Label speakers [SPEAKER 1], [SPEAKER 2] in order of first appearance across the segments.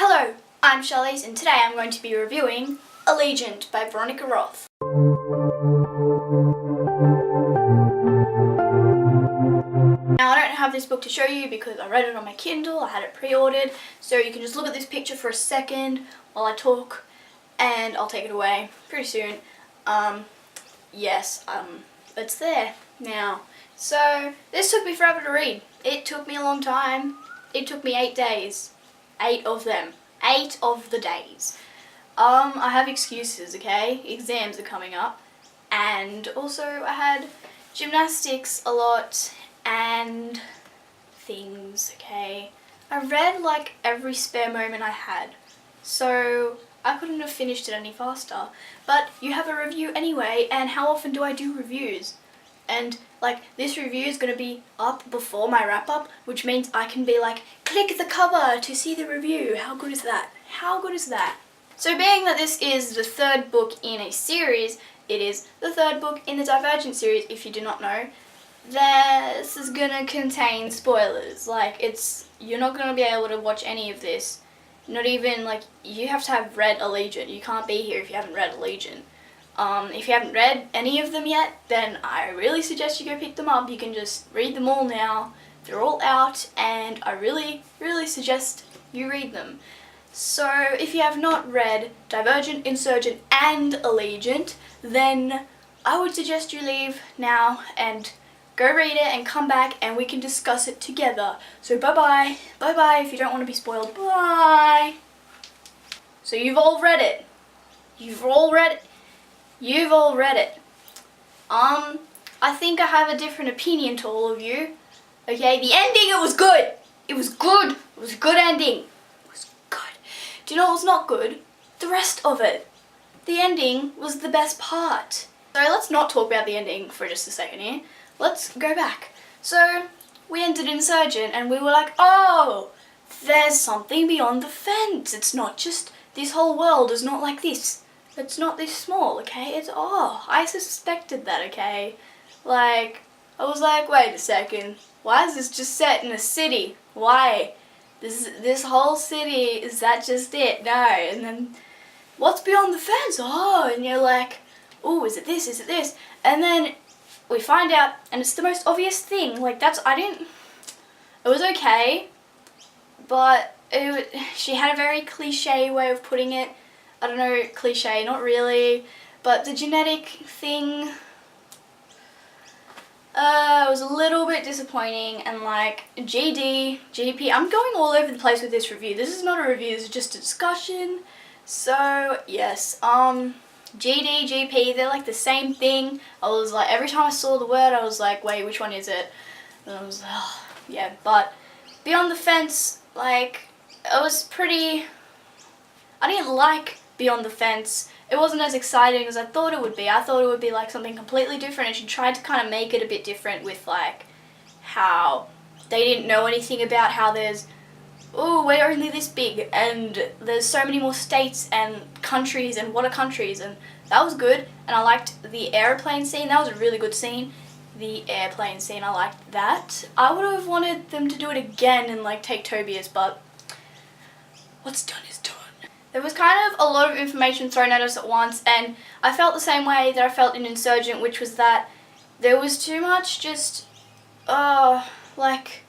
[SPEAKER 1] Hello, I'm Charlize and today I'm going to be reviewing Allegiant by Veronica Roth. Now I don't have this book to show you because I read it on my Kindle, I had it pre-ordered, so you can just look at this picture for a second while I talk and I'll take it away pretty soon. It's there now. So this took me forever to read. It took me a long time. It took me 8 days. 8 of them. 8 of the days. I have excuses, okay? Exams are coming up. And also I had gymnastics a lot and things, okay? I read like every spare moment I had. So I couldn't have finished it any faster. But you have a review anyway, and how often do I do reviews? And like this review is going to be up before my wrap up, which means I can be like, click the cover to see the review. How good is that? How good is that? So being that this is the third book in a series, it is the third book in the Divergent series, if you do not know. This is going to contain spoilers. Like you're not going to be able to watch any of this. Not even like, you have to have read Allegiant. You can't be here if you haven't read Allegiant. If you haven't read any of them yet, then I really suggest you go pick them up. You can just read them all now. They're all out, and I really, really suggest you read them. So if you have not read Divergent, Insurgent, and Allegiant, then I would suggest you leave now and go read it and come back and we can discuss it together. So bye-bye. Bye-bye if you don't want to be spoiled. Bye. So you've all read it. You've all read it. You've all read it. I think I have a different opinion to all of you. Okay, the ending, it was good. It was good. It was a good ending. It was good. Do you know what was not good? The rest of it. The ending was the best part. So let's not talk about the ending for just a second here. Let's go back. So we entered Insurgent and we were like, oh, there's something beyond the fence. It's not just, this whole world is not like this. It's not this small, okay? I suspected that, okay? Like, I was like, wait a second. Why is this just set in a city? Why? This whole city, is that just it? No. And then, what's beyond the fence? Oh, and you're like, oh, is it this? Is it this? And then we find out, and it's the most obvious thing. Like, it was okay, but she had a very cliche way of putting it. I don't know, cliche, not really, but the genetic thing was a little bit disappointing, and like GP, I'm going all over the place with this review. This is not a review, this is just a discussion. So yes, GP, they're like the same thing. I was like, every time I saw the word, I was like, wait, which one is it? And I was like, oh, yeah, but Beyond the Fence, like, it was pretty, I didn't like Beyond the Fence. It wasn't as exciting as I thought it would be. I thought it would be like something completely different, and she tried to kind of make it a bit different with like how they didn't know anything about how there's, oh, we're only this big and there's so many more states and countries, and what are countries, and that was good. And I liked the airplane scene. That was a really good scene. The airplane scene, I liked that. I would have wanted them to do it again and like take Tobias, but what's done is done. There was kind of a lot of information thrown at us at once, and I felt the same way that I felt in Insurgent, which was that there was too much just, like,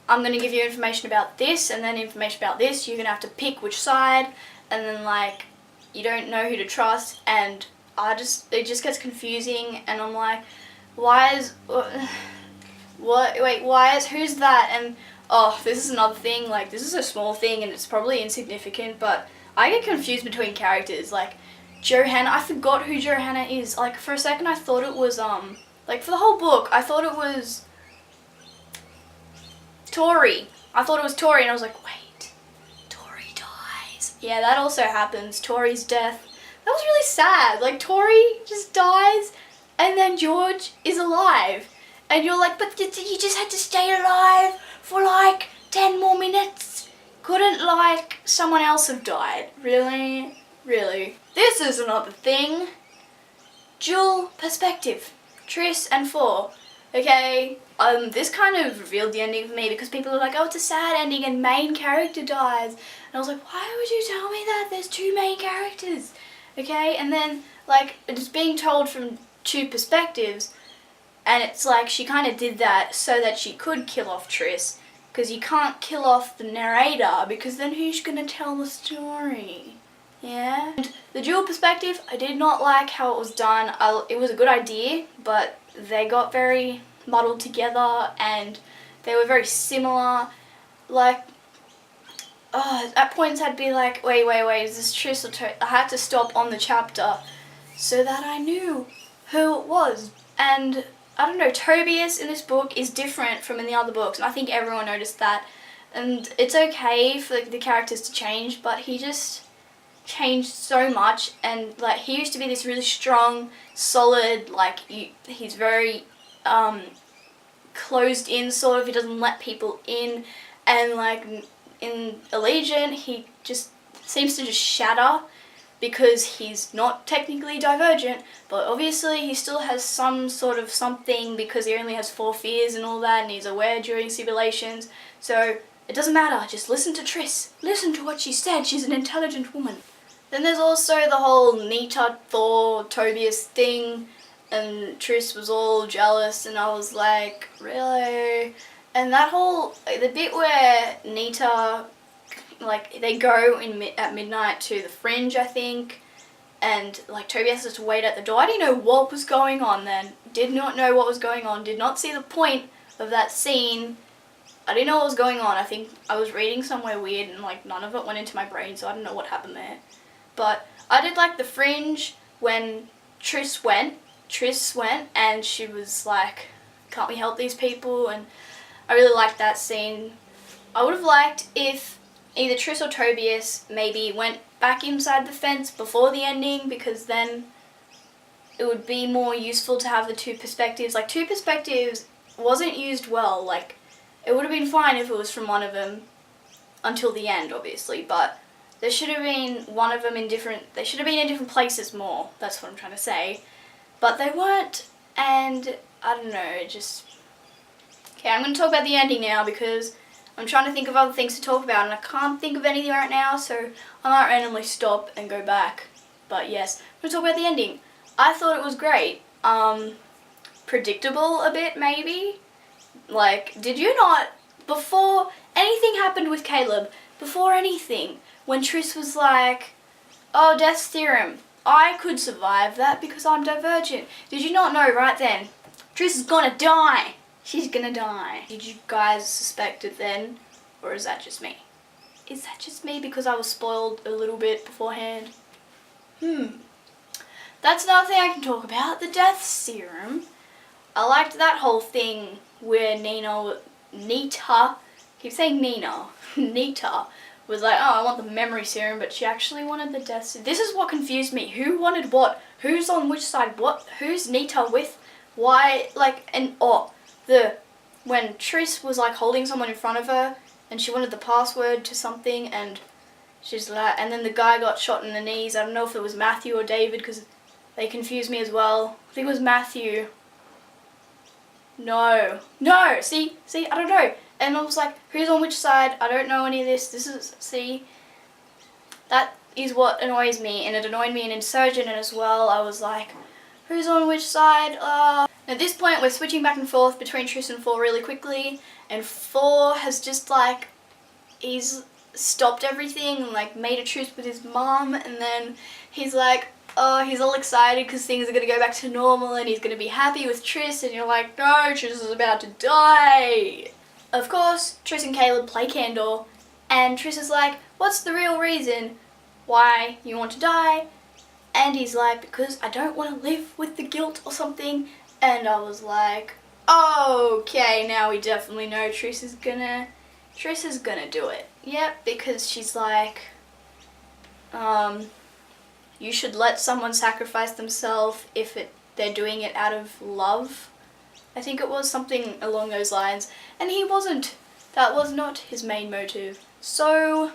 [SPEAKER 1] I'm going to give you information about this and then information about this, you're going to have to pick which side, and then like, you don't know who to trust, and it just gets confusing, and I'm like, who's that, and oh, this is another thing, like, this is a small thing and it's probably insignificant, but I get confused between characters, like Johanna. I forgot who Johanna is. Like, for a second I thought it was, like, for the whole book, I thought it was Tori. I thought it was Tori, and I was like, wait, Tori dies. Yeah, that also happens, Tori's death. That was really sad. Like, Tori just dies, and then George is alive. And you're like, but you just had to stay alive for like 10 more minutes. Couldn't, like, someone else have died? Really? Really? This is another thing. Dual perspective. Triss and 4. Okay, this kind of revealed the ending for me because people are like, oh, it's a sad ending and main character dies. And I was like, why would you tell me that? There's 2 main characters. Okay, and then, like, it's being told from 2 perspectives, and it's like she kind of did that so that she could kill off Triss, because you can't kill off the narrator, because then who's going to tell the story? Yeah? And the dual perspective, I did not like how it was done. It was a good idea, but they got very muddled together, and they were very similar. Like, at points I'd be like, wait, is this Triss or I had to stop on the chapter so that I knew who it was. And I don't know, Tobias in this book is different from in the other books, and I think everyone noticed that. And it's okay for the characters to change, but he just changed so much. And like, he used to be this really strong, solid, like, he's very closed in, sort of. He doesn't let people in, and like in Allegiant, he just seems to just shatter because he's not technically divergent, but obviously he still has some sort of something because he only has 4 fears and all that, and he's aware during simulations. So it doesn't matter, just listen to Triss. Listen to what she said, she's an intelligent woman. Then there's also the whole Nita, Thor, Tobias thing, and Triss was all jealous, and I was like, really? And that whole, the bit where Nita, like, they go at midnight to the Fringe, I think, and like Tobias has to wait at the door. I didn't know what was going on then. Did not know what was going on. Did not see the point of that scene. I didn't know what was going on. I think I was reading somewhere weird, and like none of it went into my brain, so I don't know what happened there. But I did like the Fringe when Triss went, and she was like, can't we help these people? And I really liked that scene. I would have liked if either Triss or Tobias maybe went back inside the fence before the ending, because then it would be more useful to have the 2 perspectives. Like, 2 perspectives wasn't used well. Like, it would have been fine if it was from one of them until the end, obviously, but there should have been one of them they should have been in different places more. That's what I'm trying to say. But they weren't, and I don't know, just... Okay, I'm going to talk about the ending now because I'm trying to think of other things to talk about, and I can't think of anything right now, so I might randomly stop and go back. But yes, I'm going to talk about the ending. I thought it was great. Predictable a bit, maybe. Like, did you not, before anything happened with Caleb, before anything, when Triss was like, oh, Death's Theorem, I could survive that because I'm divergent. Did you not know right then, Triss is gonna die? She's gonna die. Did you guys suspect it then? Or is that just me? Is that just me because I was spoiled a little bit beforehand? That's another thing I can talk about. The Death Serum. I liked that whole thing where Nita, keep saying Nita was like, oh, I want the memory serum, but she actually wanted the death serum. This is what confused me. Who wanted what? Who's on which side? What? Who's Nita with? Why? Like, and when Triss was like holding someone in front of her, and she wanted the password to something, and she's like, and then the guy got shot in the knees. I don't know if it was Matthew or David, because they confused me as well. I think it was Matthew. No, see, I don't know. And I was like, who's on which side? I don't know any of this. That is what annoys me, and it annoyed me in Insurgent as well. I was like, who's on which side? At this point, we're switching back and forth between Triss and Thor really quickly, and Thor has just like, he's stopped everything and like made a truce with his mom, and then he's like, oh, he's all excited because things are going to go back to normal and he's going to be happy with Triss, and you're like, no, Triss is about to die. Of course, Triss and Caleb play Candor, and Triss is like, what's the real reason why you want to die? And he's like, because I don't want to live with the guilt or something. And I was like, okay, now we definitely know Triss is gonna do it. Yep, because she's like, you should let someone sacrifice themselves if they're doing it out of love. I think it was something along those lines, and he wasn't. That was not his main motive. So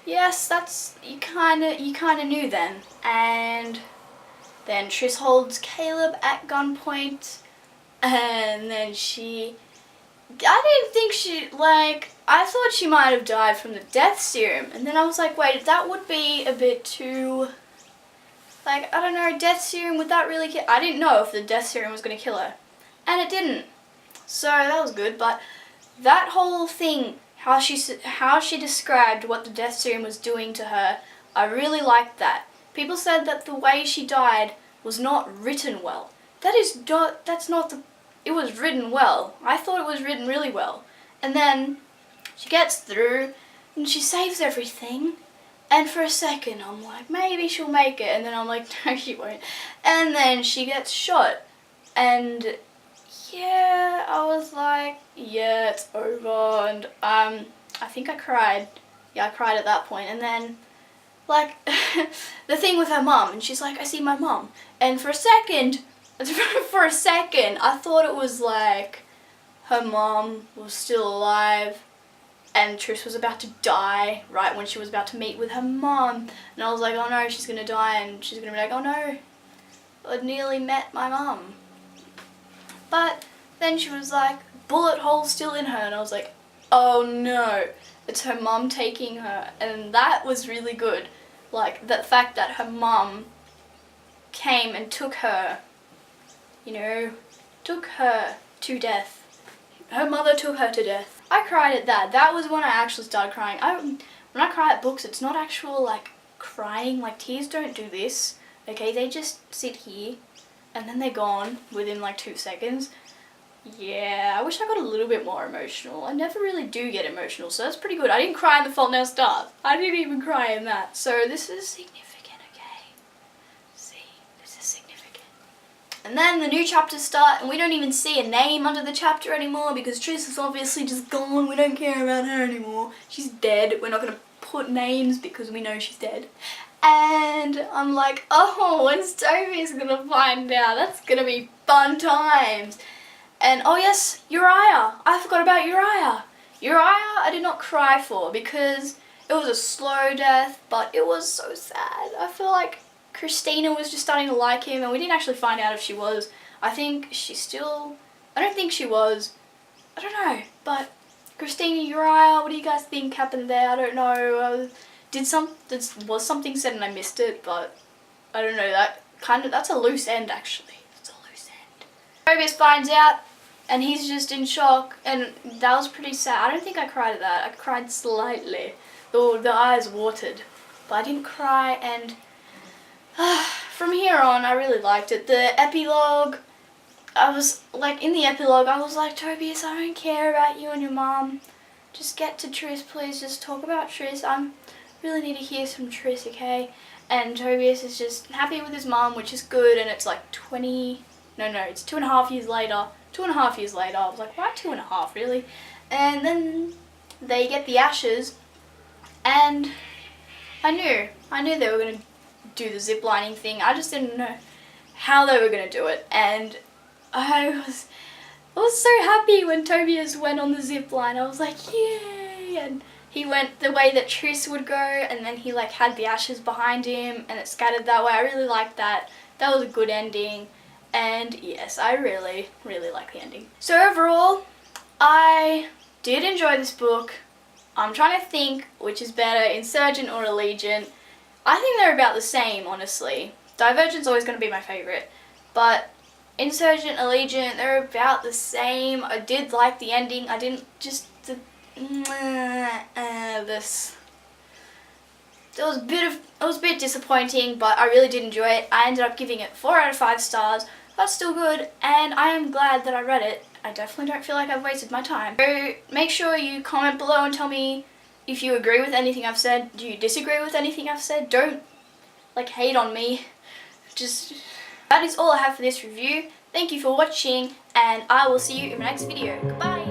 [SPEAKER 1] yes, that's, you kind of knew then. And then Triss holds Caleb at gunpoint, And then I didn't think I thought she might have died from the death serum. And then I was like, wait, that would be a bit too, I don't know, death serum, would that really kill? I didn't know if the death serum was going to kill her. And it didn't. So that was good, but that whole thing, how she described what the death serum was doing to her, I really liked that. People said that the way she died was not written well. It was written well. I thought it was written really well. And then she gets through and she saves everything. And for a second I'm like, maybe she'll make it. And then I'm like, no, she won't. And then she gets shot. And yeah, I was like, yeah, it's over. And I think I cried. Yeah, I cried at that point. And then the thing with her mum, and she's like, I see my mum. And for a second, I thought it was like her mom was still alive and Tris was about to die right when she was about to meet with her mom. And I was like, oh no, she's going to die, and she's going to be like, oh no, I nearly met my mom. But then she was like, bullet hole still in her, and I was like, oh no, it's her mom taking her. And that was really good. Like, the fact that her mom came and took her, took her to death. Her mother took her to death. I cried at that. That was when I actually started crying. When I cry at books, it's not actual, crying. Tears don't do this, okay? They just sit here, and then they're gone within, 2 seconds. Yeah, I wish I got a little bit more emotional. I never really do get emotional, so that's pretty good. I didn't cry in The Fault in Our Stars. I didn't even cry in that. So this is significant, okay? See, this is significant. And then the new chapters start, and we don't even see a name under the chapter anymore because Tris is obviously just gone. We don't care about her anymore. She's dead. We're not going to put names because we know she's dead. And I'm like, oh, when's Toby's going to find out? That's going to be fun times. And oh yes, Uriah. I forgot about Uriah. Uriah I did not cry for because it was a slow death, but it was so sad. I feel like Christina was just starting to like him, and we didn't actually find out if she was. I don't think she was. I don't know. But Christina, Uriah, what do you guys think happened there? I don't know. Was something said and I missed it, but I don't know. That's a loose end actually. It's a loose end. Tobias finds out, and he's just in shock, and that was pretty sad. I don't think I cried at that. I cried slightly. The eyes watered, but I didn't cry. And from here on, I really liked it. The epilogue, I was in the epilogue, I was like, Tobias, I don't care about you and your mom. Just get to Tris, please. Just talk about Tris. I really need to hear some Tris, okay? And Tobias is just happy with his mom, which is good. And it's it's 2.5 years later. 2.5 years later. I was like, why 2.5, really? And then they get the ashes, and I knew they were going to do the zip lining thing. I just didn't know how they were going to do it. And I was so happy when Tobias went on the zip line. I was like, yay! And he went the way that Tris would go, and then he had the ashes behind him and it scattered that way. I really liked that. That was a good ending. And yes, I really, really like the ending. So overall, I did enjoy this book. I'm trying to think which is better, Insurgent or Allegiant. I think they're about the same, honestly. Divergent's always going to be my favourite. But Insurgent, Allegiant, they're about the same. I did like the ending. I didn't just... It was a bit disappointing, but I really did enjoy it. I ended up giving it 4 out of 5 stars. That's still good, and I am glad that I read it. I definitely don't feel like I've wasted my time. So make sure you comment below and tell me if you agree with anything I've said. Do you disagree with anything I've said? Don't hate on me. That is all I have for this review. Thank you for watching, and I will see you in my next video. Goodbye!